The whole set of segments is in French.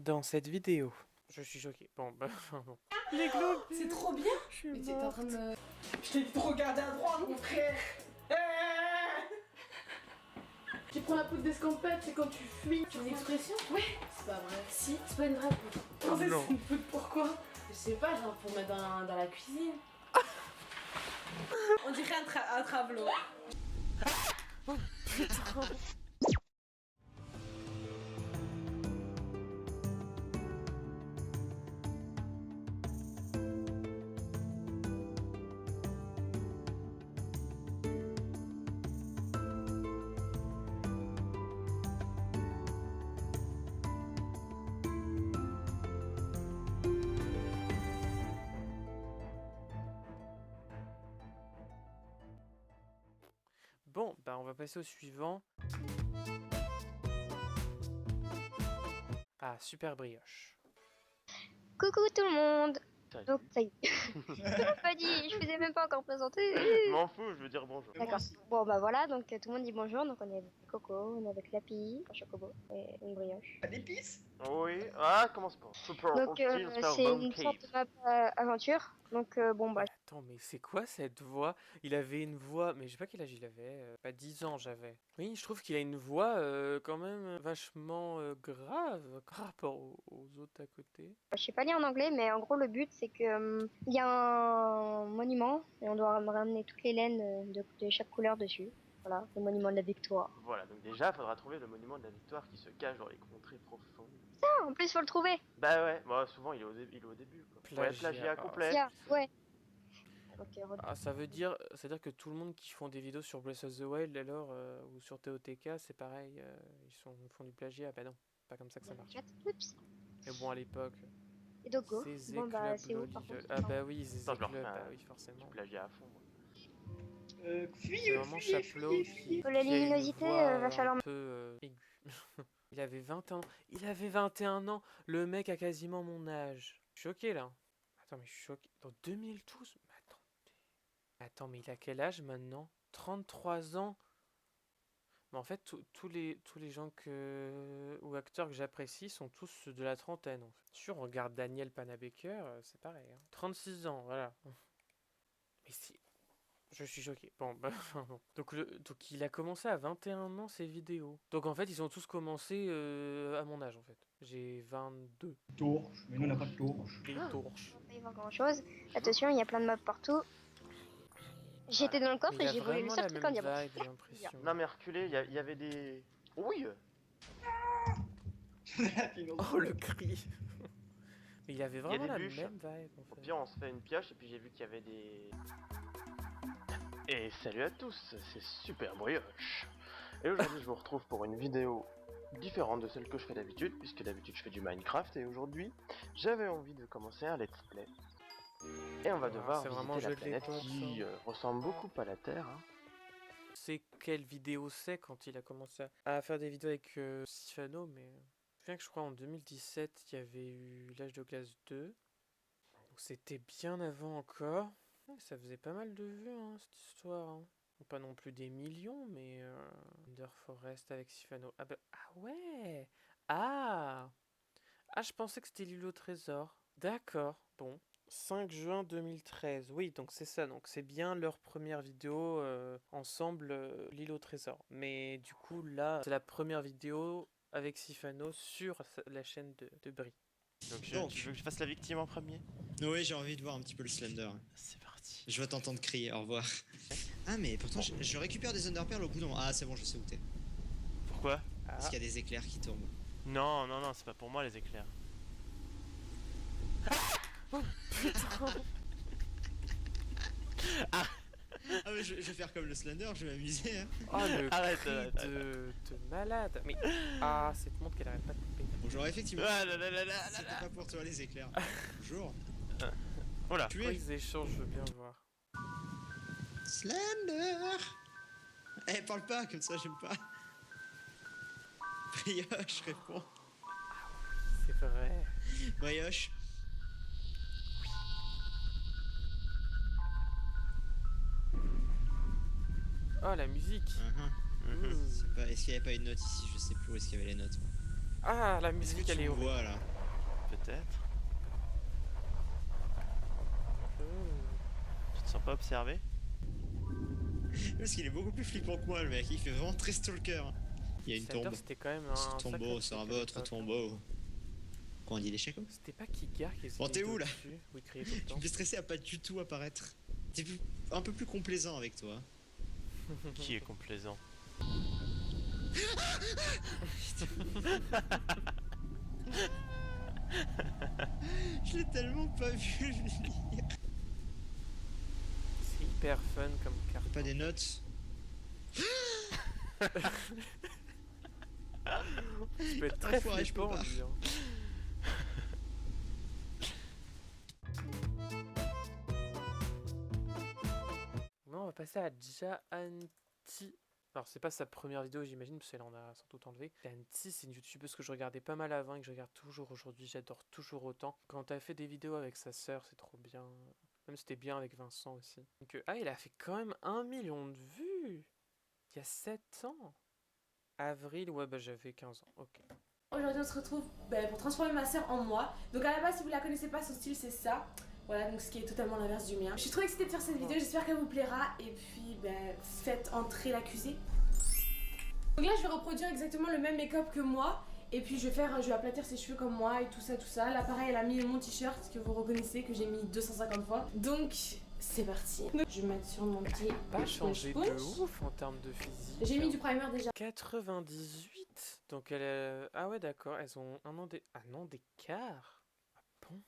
dans cette vidéo. Je suis choqué. Bon, bah, bon. Les globes. C'est trop bien. Mais t'es en train de me... Je t'ai dit de regarder à droite, mon frère. Tu prends la poudre d'escampette, c'est quand tu fuis. C'est une expression? Ouais. C'est pas vrai. Si, c'est pas une vraie poudre. Oh C'est non. une poudre, pourquoi? Je sais pas, genre pour mettre dans la cuisine. On dirait un travelot. Bon, bah on va passer au suivant. Ah, super brioche. Coucou tout le monde. Salut. Donc ça y est. Pas dit, je vous ai même pas encore présenté. Je m'en fous, je veux dire bonjour. D'accord. Bon bah voilà, donc tout le monde dit bonjour. Donc on est avec Coco, on est avec Lapi, un chocobo et une brioche. Pas d'épices? Oui, ah, commence pas. Super Donc hostile, super c'est bone une sorte cave. de map aventure. Donc bon bah Mais attends, mais c'est quoi cette voix? Il avait une voix, mais je sais pas quel âge il avait. Pas 10 ans j'avais. Oui, je trouve qu'il a une voix quand même vachement grave par rapport aux autres à côté. je sais pas lire en anglais, mais en gros le but c'est que il y a un monument et on doit ramener toutes les laines de chaque couleur dessus. Voilà, le monument de la victoire. Voilà, donc déjà, faudra trouver le monument de la victoire qui se cache dans les contrées profondes. Ah, en plus faut le trouver. Bah ouais, moi souvent il est au début quoi. Ouais, plagiat complet. Tiens, ouais. Ok, Ah, ça veut dire que tout le monde qui font des vidéos sur Breath of the Wild alors ou sur TOTK, c'est pareil, ils font du plagiat. Bah non, pas comme ça que ça marche. Oups. Mais bon, à l'époque, Et Dogo. Zézé Bon bah Club c'est où Loli par contre? Ah bah oui, Zézé Attends, je leur Club, fais bah un- oui, Du forcément. plagiat à fond. moi. C'est vraiment Chaplot qui La a une luminosité, voix va falloir- un peu aiguë. Il avait 21 ans. Il avait 21 ans. Le mec a quasiment mon âge. Je suis choqué là. Attends, mais je suis choqué. Dans 2012? Mais attends, mais il a quel âge maintenant? 33 ans? Mais en fait, tous les gens ou acteurs que j'apprécie sont tous de la trentaine. En fait. Sûr, on regarde Daniel Panabaker, c'est pareil. Hein. 36 ans, voilà. Mais si. Je suis choqué. Bon, bah, bon. Donc il a commencé à 21 ans ses vidéos. Donc en fait, ils ont tous commencé à mon âge en fait. J'ai 22. Torche, mais nous on n'a pas de torche. Des torches. On peut y voir grand chose. Attention, il y a plein de mobs partout. J'étais dans le coffre Mais et il a j'ai volé le vraiment seul la truc même en diamant. vibe, j'ai l'impression. Non mais reculé, il y avait des... Oui. Oh le cri. Mais il avait Il y a vraiment des la bûches. même vibe en Au fait. pire on se fait une pioche et puis j'ai vu qu'il y avait des... Et salut à tous, c'est Super Brioche. Et aujourd'hui je vous retrouve pour une vidéo différente de celle que je fais d'habitude, puisque d'habitude je fais du Minecraft, et aujourd'hui j'avais envie de commencer un let's play. Et on va devoir c'est vraiment visiter la jeu de planète l'époque, qui ressemble beaucoup à la Terre. Hein. C'est quelle vidéo c'est quand il a commencé à faire des vidéos avec Sifano, mais... Je me souviens que je crois en 2017, il y avait eu l'âge de classe 2. Donc c'était bien avant encore. Ouais, ça faisait pas mal de vues, hein, cette histoire. Hein. Bon, pas non plus des millions, mais... Under Forest avec Sifano. Ah bah... Ah ouais. Ah je pensais que c'était l'île au trésor. D'accord, bon. 5 juin 2013. Oui, donc c'est ça. Donc c'est bien leur première vidéo ensemble, l'île au trésor. Mais du coup, là, c'est la première vidéo avec Sifano sur la chaîne de Brie. Donc, Donc. tu veux que je fasse la victime en premier? Oui, j'ai envie de voir un petit peu le Slender. C'est parti. Je vais t'entendre crier, au revoir. Ah, mais pourtant, je récupère des Underpearls au bout d'un... Ah, c'est bon, je sais où t'es. Pourquoi? Parce qu'il y a des éclairs qui tombent. Non, non, non, c'est pas pour moi les éclairs. Ah, mais je vais faire comme le Slender, je vais m'amuser, hein. Oh, le Arrête, cri arrête, de malade. Mais... cette montre qu'elle arrête pas de couper. Bonjour, effectivement. Ah là là là là là C'était là. pas pour toi, les éclairs. Bonjour. Voilà. Tu Pourquoi es ils échangent, je veux bien voir. Slender. Eh, parle pas, comme ça, j'aime pas. Brioche, réponds. C'est vrai. Brioche. Oh, la musique. Mhm. C'est pas... Est-ce qu'il y avait pas une note ici? Je sais plus où est-ce qu'il y avait les notes. Ah, la Est-ce que musique, elle tu est me horrible. vois, là? peut-être. Tu te sens pas observé? Parce qu'il est beaucoup plus flippant que moi, le mec. Il fait vraiment très stalker. Il y a une Center, tombe. c'était quand même Ce un tombeau sacré sera truc à votre l'époque, hein. tombeau. Quoi, on dit l'échec comme? C'était pas Kigar qui Bon, t'es où, là? dessus, où il criait tout le Tu temps. me fais stresser à pas du tout apparaître. T'es un peu plus complaisant avec toi. Qui est complaisant? Je l'ai tellement pas vu venir. C'est hyper fun comme carte. Pas des notes. Ça peut être très Enfoiré, je peux flippant, pas. lui, hein. Maintenant, on va passer à Jahanti. Alors, c'est pas sa première vidéo, j'imagine, parce qu'elle en a sans doute enlevé. Jahanti, c'est une youtubeuse que je regardais pas mal avant et que je regarde toujours aujourd'hui. J'adore toujours autant. Quand elle fait des vidéos avec sa sœur, c'est trop bien. Même c'était bien avec Vincent aussi. Donc, il a fait quand même 1 million de vues il y a 7 ans. Avril, ouais, bah j'avais 15 ans, ok. Aujourd'hui on se retrouve pour transformer ma soeur en moi. Donc à la base si vous la connaissez pas, son style c'est ça. Voilà, donc ce qui est totalement l'inverse du mien. Je suis trop excitée de faire cette vidéo, j'espère qu'elle vous plaira. Et puis faites entrer l'accusé. Donc là je vais reproduire exactement le même make-up que moi. Et puis je vais aplatir ses cheveux comme moi et tout ça. Là pareil elle a mis mon t-shirt que vous reconnaissez, que j'ai mis 250 fois. Donc c'est parti. Je vais mettre sur mon petit... Pas changé de sponge. ouf en termes de physique. J'ai mis du primer déjà. 98. Donc elle est... Ah ouais d'accord, elles ont un an d'écart. Ah bon?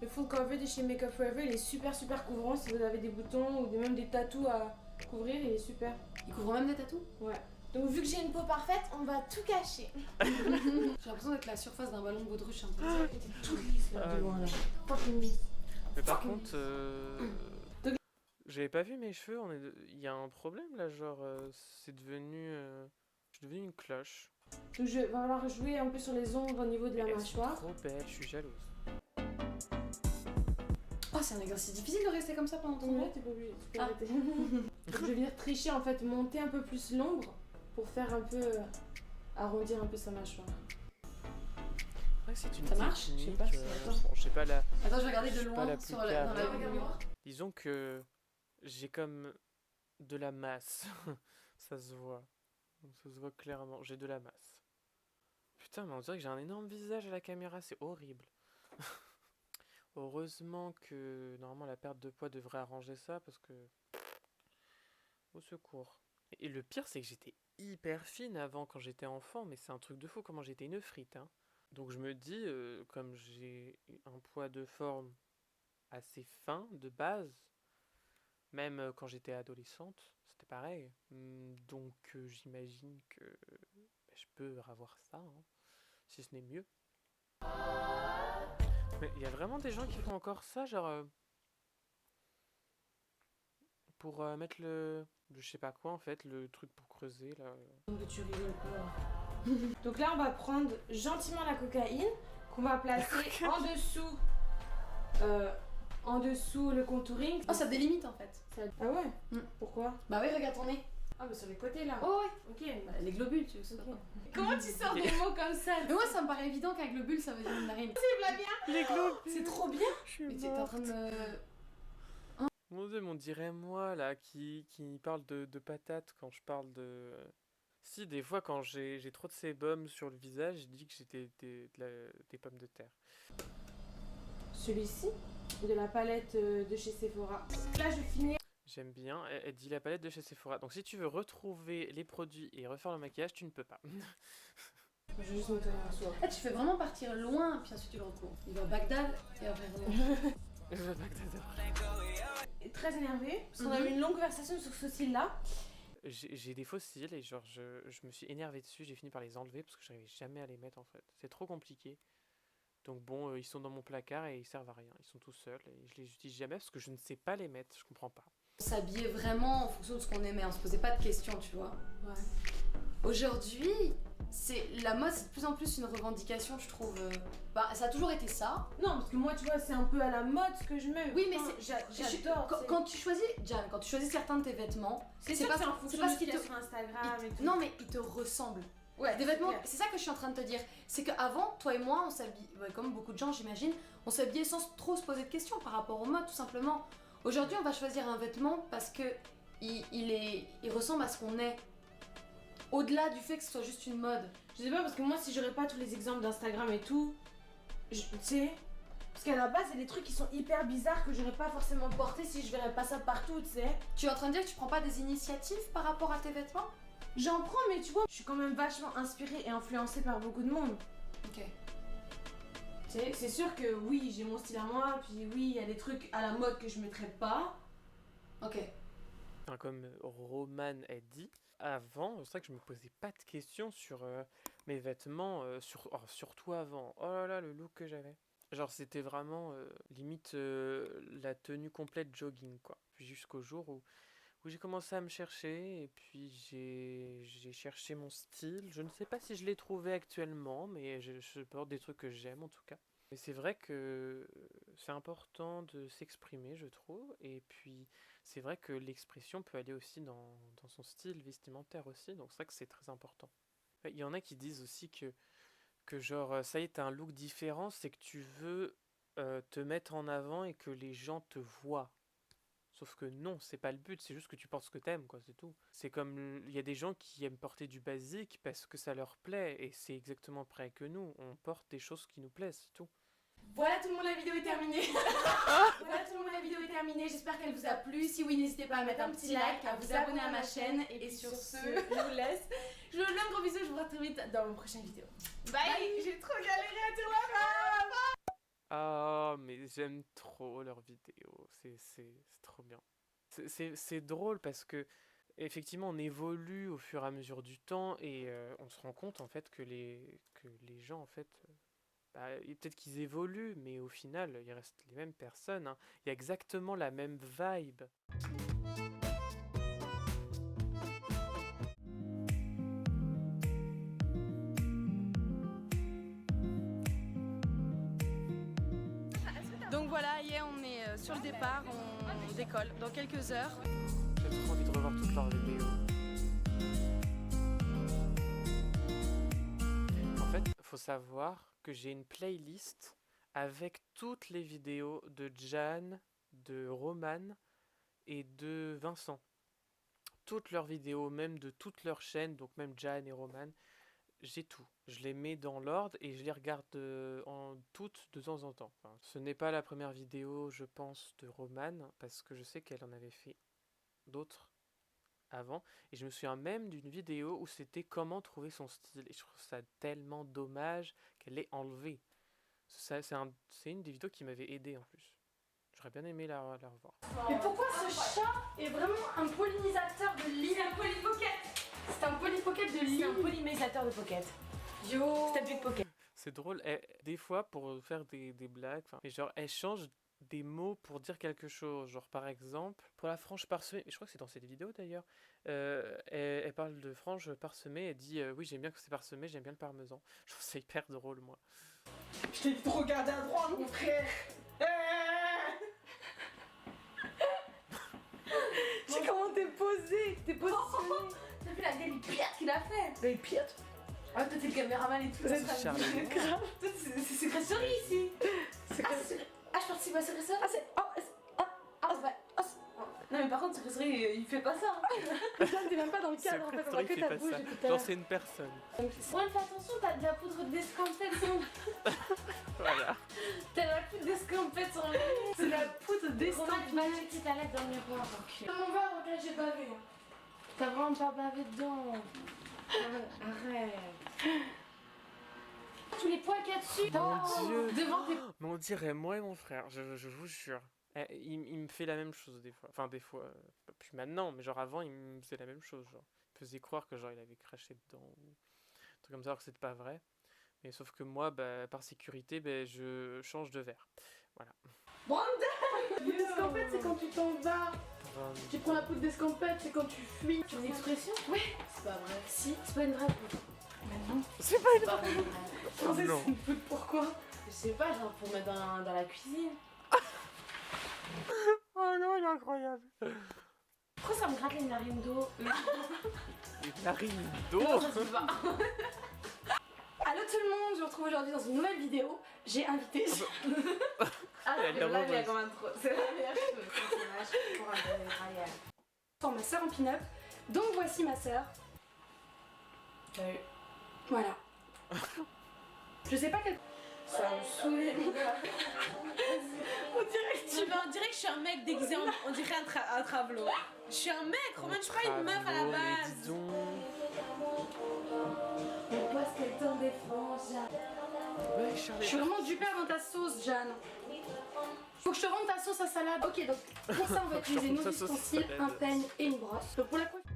Le full cover de chez Make Up Forever, il est super couvrant. Si vous avez des boutons ou même des tatous à couvrir, il est super. Il couvre même des tatous? Ouais. Donc vu que j'ai une peau parfaite, on va tout cacher. J'ai l'impression d'être la surface d'un ballon de baudruche un peu. T'es tout lisse là, Ah, de loin là. oui. Fucking lisse. Mais par contre, j'avais pas vu mes cheveux, il y a un problème là, genre c'est devenu... Je suis devenu une cloche. Donc je vais falloir jouer un peu sur les ombres au niveau de la Elles sont mâchoire. trop belles, je suis jalouse. Oh, c'est un exercice difficile de rester comme ça pendant ton Ouais, temps. t'es pas obligé, tu peux Ah. arrêter. Donc je vais venir tricher en fait, monter un peu plus l'ombre pour faire un peu... arrondir un peu sa mâchoire. Ouais, c'est une Ça marche? technique, Je sais pas, attends. bon, je sais pas la... Attends, je vais regarder Je de suis pas loin la plus dans la carrée. vue du miroir. Disons que j'ai comme de la masse. Ça se voit. Ça se voit clairement. J'ai de la masse. Putain, mais on dirait que j'ai un énorme visage à la caméra. C'est horrible. Heureusement que normalement la perte de poids devrait arranger ça parce que... Au secours. Et le pire, c'est que j'étais hyper fine avant quand j'étais enfant, mais c'est un truc de fou comment j'étais une frite, hein. Donc je me dis, comme j'ai un poids de forme assez fin de base, même quand j'étais adolescente, c'était pareil. Donc j'imagine que je peux avoir ça, hein, si ce n'est mieux. Mais il y a vraiment des gens qui font encore ça, genre pour mettre le je sais pas quoi en fait, le truc pour creuser là. Donc tu rigoles pas. Donc là on va prendre gentiment la cocaïne qu'on va placer en dessous le contouring. Oh, ça délimite en fait. Ah ouais? Mm. Pourquoi? Bah oui, regarde ton nez. Ah bah sur les côtés là. Oh ouais. Ok. Bah, les globules, tu sais. Ok. Comment tu sors des mots comme ça? Mais moi, ça me paraît évident qu'un globule, ça veut dire une narine. Les globes. C'est trop bien. Mais t'es en train de me... Mon dieu, mais on dirait moi là qui parle de patates quand je parle de... Si, des fois quand j'ai trop de sébum sur le visage, je dis que j'étais des pommes de terre. Celui-ci, de la palette de chez Sephora. Là je vais finir. J'aime bien, elle dit la palette de chez Sephora. Donc si tu veux retrouver les produits et refaire le maquillage, tu ne peux pas. Je vais juste me tenir un soir. Ah, tu fais vraiment partir loin, puis ensuite tu le recours. Il va à Bagdad, et après vraiment... Très énervée, parce qu'on a eu une longue conversation sur ce cil-là. J'ai des fossiles et genre je me suis énervé dessus, j'ai fini par les enlever parce que j'arrivais jamais à les mettre en fait. C'est trop compliqué. Donc bon, ils sont dans mon placard et ils servent à rien. Ils sont tout seuls et je les utilise jamais parce que je ne sais pas les mettre, je comprends pas. On s'habillait vraiment en fonction de ce qu'on aimait, on se posait pas de questions, tu vois. Ouais. Aujourd'hui, la mode, c'est de plus en plus une revendication, je trouve. Bah, ça a toujours été ça. Non, parce que moi, tu vois, c'est un peu à la mode ce que je mets. Oui, mais Enfin, j'adore. Quand tu choisis, Jam, quand tu choisis certains de tes vêtements, c'est sûr que c'est en fonction pas de ce ce qui qu'il y a te... sur Instagram et tout. Non, mais ils te ressemblent. Ouais, des c'est vêtements, clair. c'est ça que je suis en train de te dire. C'est qu'avant, toi et moi, on s'habille, ouais, comme beaucoup de gens j'imagine, on s'habillait sans trop se poser de questions par rapport au mode tout simplement. Aujourd'hui, on va choisir un vêtement parce que il ressemble à ce qu'on est. Au-delà du fait que ce soit juste une mode. Je sais pas, parce que moi, si j'aurais pas tous les exemples d'Instagram et tout, tu sais, parce qu'à la base, il y a des trucs qui sont hyper bizarres que j'aurais pas forcément porté si je verrais pas ça partout, tu sais. Tu es en train de dire que tu prends pas des initiatives par rapport à tes vêtements? J'en prends, mais tu vois, je suis quand même vachement inspirée et influencée par beaucoup de monde. Ok. C'est sûr que oui, j'ai mon style à moi, puis oui, il y a des trucs à la mode que je mettrais pas. Ok. Enfin, comme Roman a dit, avant, c'est vrai que je me posais pas de questions sur mes vêtements, surtout avant. Oh là là, le look que j'avais. Genre, c'était vraiment limite la tenue complète jogging, quoi. Puis jusqu'au jour où j'ai commencé à me chercher, et puis j'ai cherché mon style. Je ne sais pas si je l'ai trouvé actuellement, mais je porte des trucs que j'aime en tout cas. Mais c'est vrai que c'est important de s'exprimer, je trouve, et puis c'est vrai que l'expression peut aller aussi dans son style vestimentaire aussi, donc c'est vrai que c'est très important. Il y en a qui disent aussi que genre, ça y est, t'as un look différent, c'est que tu veux te mettre en avant et que les gens te voient. Sauf que non, c'est pas le but, c'est juste que tu portes ce que t'aimes, quoi, c'est tout. C'est comme, il y a des gens qui aiment porter du basique parce que ça leur plaît, et c'est exactement pareil que nous, on porte des choses qui nous plaisent, c'est tout. Voilà tout le monde, la vidéo est terminée. Voilà tout le monde, la vidéo est terminée. J'espère qu'elle vous a plu. Si oui, n'hésitez pas à mettre un petit like, à vous abonner à ma chaîne. Et sur ce, je vous laisse. Je vous donne un gros bisou, je vous retrouve très vite dans mon prochaine vidéo. Bye. J'ai trop galéré à dire la fin. Ah, mais j'aime trop leurs vidéos, c'est trop bien. C'est drôle parce que, effectivement, on évolue au fur et à mesure du temps et on se rend compte en fait que les gens, en fait, peut-être qu'ils évoluent, mais au final, ils restent les mêmes personnes, hein. Il y a exactement la même vibe. Donc voilà, hier on est sur le départ, on décolle dans quelques heures. J'ai trop envie de revoir toutes leurs vidéos. En fait, faut savoir que j'ai une playlist avec toutes les vidéos de Jan, de Roman et de Vincent. Toutes leurs vidéos, même de toutes leurs chaînes, donc même Jan et Roman, j'ai tout. Je les mets dans l'ordre et je les regarde en toutes de temps en temps. Enfin, ce n'est pas la première vidéo, je pense, de Roman, parce que je sais qu'elle en avait fait d'autres avant. Et je me souviens même d'une vidéo où c'était comment trouver son style. Et je trouve ça tellement dommage qu'elle l'ait enlevée. C'est une des vidéos qui m'avait aidé en plus. J'aurais bien aimé la revoir. Mais pourquoi ce chat est vraiment un pollinisateur de ligne? C'est un polypocket. C'est un polypocket de C'est ligne. un polymésateur de pocket. Yo. C'est un de pocket. C'est drôle, des fois pour faire des blagues, mais genre elle change des mots pour dire quelque chose. Genre par exemple, pour la frange parsemée, je crois que c'est dans cette vidéo d'ailleurs, elle parle de frange parsemée, elle dit oui j'aime bien que c'est parsemé, j'aime bien le parmesan. Je trouve ça hyper drôle moi. Je t'ai dit de regarder à droite, mon frère. Tu sais comment t'es posé? T'es positionné. T'as vu la gueule pirate qu'il a fait? Mais pire. Ah, toi t'es le caméraman et tout. Vous êtes ça. Charlie. Grave. Toi, c'est Secret Story ici. C'est Ah, quoi? je participe à Secret Story. Ah c'est. c'est vrai. Non, mais par contre, Secret Story, il fait pas ça. Putain, t'es même pas dans le cadre en fait, on voit Story que fait ta pas bouche ça. depuis tout à Genre l'heure. c'est une personne. Bon, fais attention, t'as de la poudre d'escampette sur le... Voilà. T'as la poudre d'escampette sur le... C'est la poudre Romain, d'escampette. va checker ta lettre dans le miroir. Dans mon verre, donc là j'ai bavé. T'as vraiment pas bavé dedans. Arrête. Tous les poils qu'il y a dessus. Mon Dieu. Devant tes... Mais on dirait moi et mon frère, je vous jure. Il me fait la même chose des fois. Enfin des fois, pas plus maintenant, mais genre avant il me faisait la même chose. Genre. Il me faisait croire que genre il avait craché dedans ou un truc comme ça alors que c'était pas vrai. Mais sauf que moi, par sécurité, je change de verre. Voilà. La poudre d'escampette, c'est quand tu t'en vas. Tu prends la poudre d'escampette, c'est quand tu fuis. C'est une expression? Oui. C'est pas vrai. Si, c'est pas une vraie poudre. Mais non. C'est pas C'est pas vrai. Français, non. c'est une poudre, pourquoi? Je sais pas, genre pour mettre dans la cuisine. Oh non, il est incroyable. Pourquoi ça me gratte les narines d'eau? Une narine d'eau. Ça se va. Allô tout le monde, je vous retrouve aujourd'hui dans une nouvelle vidéo. J'ai invité... Ah, Elle est là, il y a heureuse. quand même trop. C'est la meilleure chose. Pour ma soeur en pin-up. Donc voici ma soeur. Voilà. Je sais pas quel... Ça me saoule. On dirait que je suis un mec déguisé en... On dirait un travelot. Je suis un mec, Romain, je suis pas une meuf à la Bravo, mais base. dis donc. Parce qu'elle t'en défend, Ouais, Je Charlie. suis vraiment du père dans ta sauce, Jeanne. Faut que je te rende ta sauce à salade. Ok, donc pour ça, on va Faut que je te utiliser rende nos ta sauce à ustensiles, salade. un peigne et une brosse. Donc pour la coiffure...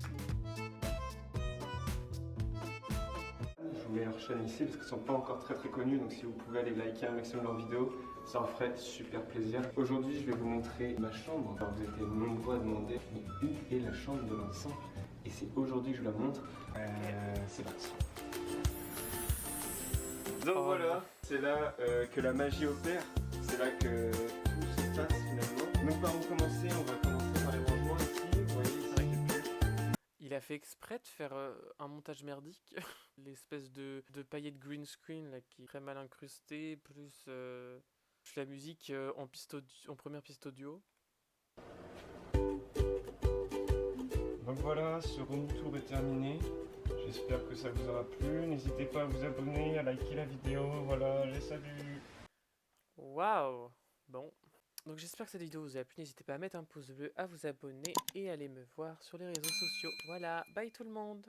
Je vous mets leur chaîne ici parce qu'ils sont pas encore très connus, donc si vous pouvez aller liker un maximum leurs vidéos, ça en ferait super plaisir. Aujourd'hui, je vais vous montrer ma chambre. Alors, vous étiez nombreux à demander mais où est la chambre de Vincent, et c'est aujourd'hui que je la montre. C'est parti. Donc Oh voilà, non. c'est là que la magie opère, c'est là que tout se passe finalement. Donc par où commencer? On va commencer par les rangements ici. Vous voyez ici, j'ai plus. Il a fait exprès de faire un montage merdique. L'espèce de paillettes green screen là, qui est très mal incrustée, plus la musique en première piste audio. Donc voilà, ce room tour est terminé. J'espère que ça vous aura plu. N'hésitez pas à vous abonner, à liker la vidéo. Voilà, les saluts. Waouh! Bon. Donc j'espère que cette vidéo vous a plu. N'hésitez pas à mettre un pouce bleu, à vous abonner et à aller me voir sur les réseaux sociaux. Voilà, bye tout le monde!